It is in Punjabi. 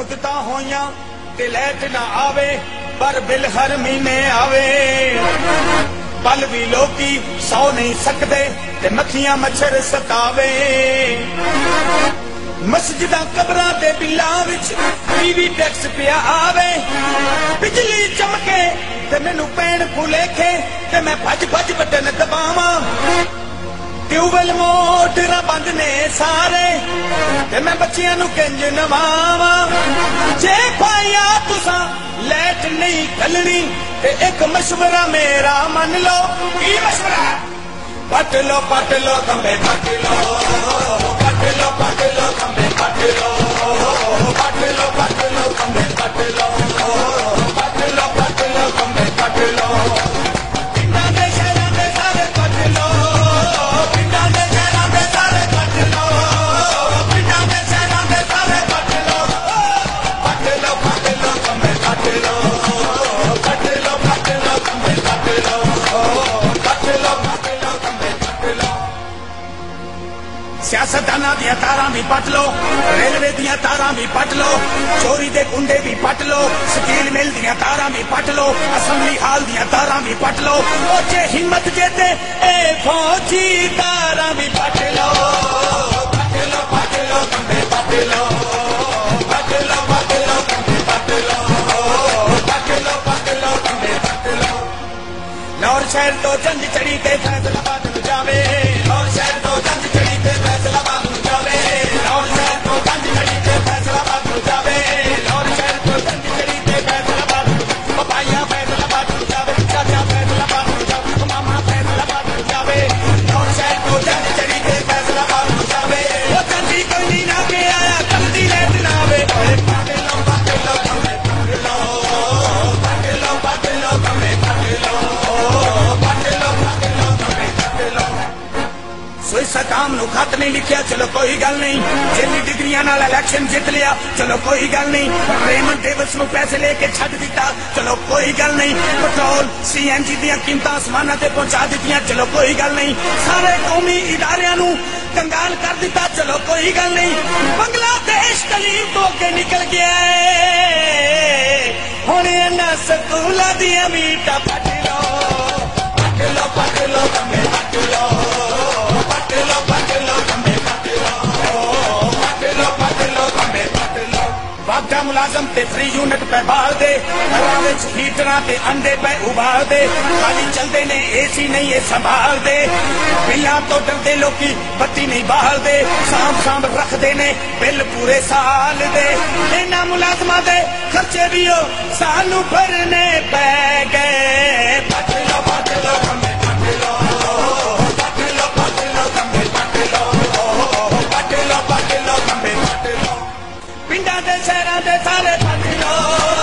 مدتاں ہویاں تے لائٹ نہ آوے پر بل ہر مہینے آوے پل بھی لوکی سو نہیں سکدے تے مکھیاں مچھر ستاوے مسجداں قبراں دے بلاں وچ ٹی وی ٹیکس پیا آوے بجلی چمکے تے مینوں پین بھلیکھے تے میں بھج بھج بٹن دباواں ٹیوبل موٹر بند نے سارے تے میں بچیاں نو کنج نواواں جے پایا تساں لائٹ نہیں کھلنی تے ایک مشورہ میرا من لو کی مشورہ پٹ لو کمبے پٹ لو پٹ لو کمبے پٹ لو پٹ لو کمبے پٹ لو پٹ لو کمبے پٹ لو سیاستداناں دیاں تاراں بھی پٹ لو ریلوے دیاں تاراں بھی پٹ لو چوری دے کنڈے بھی پٹ لو سٹیل مل دیاں تاراں بھی پٹ لو اسمبلی ہال دیاں تاراں بھی پٹ لو او جے ہمت جے تے اے فوجی تاراں بھی پٹ لو پٹ لو کمبے پٹ لو پٹ لو کمبے پٹ لو پٹ لو کمبے پٹ لو لاہور شہر تو جنگ چڑی تے فیصل آباد نو جاوے لاہور شہر تو جنگ چڑی تے فیصل آباد نو جاوے لاہور شہر تو جنگ چڑی تے فیصل آباد نو جاوے لاہور شہر تو جنگ چڑی تے فیصل آباد نو بھائیا فیصل آباد نو جاوے چاچا فیصل آباد نو جاوے ماما فیصل آباد نو جاوے لاہور شہر تو جنگ چڑی تے فیصل آباد نو جاوے او چندی کوئی نہ کے آیا کلدی لیٹ نہ آوے پٹ لو کمبے پٹ لو پٹ لو کمبے پٹ لو کام نو خط نہیں لکھیا چلو کوئی گل نہیں جنی ڈگریاں نال الیکشن جیت لیا چلو کوئی گل نہیں ریمن ڈیوس نو پیسے لے کے چھڈ دیتا چلو کوئی گل نہیں پٹرول سی این جی دیاں قیمتاں آسماناں تے پہنچا دتیاں چلو کوئی گل نہیں سارے قومی اداریاں نو کنگال کر دیتا چلو کوئی گل نہیں بنگلہ دیش تعلیم تو کے نکل گیا ہے ہن انہاں سکولاں دیاں میٹاں پٹ لو کمبے پٹ لو واقعہ ملازم تے فری یونٹ پہ بال دے گھراں وچ ہیٹراں تے انڈے پہ ابال دے خالی چلدے نے اے سی نہیں اے سنبھال دے بلاں تو ڈردے لوکی بتی نہیں بہال دے سانب رکھدے نے بل پورے سال دے انہاں ملازماں دے خرچے بھی سانو بھرنے پہ گئے پٹ لو کمبے پٹ لو پنڈاں دے شہراں دے سارے پٹ لو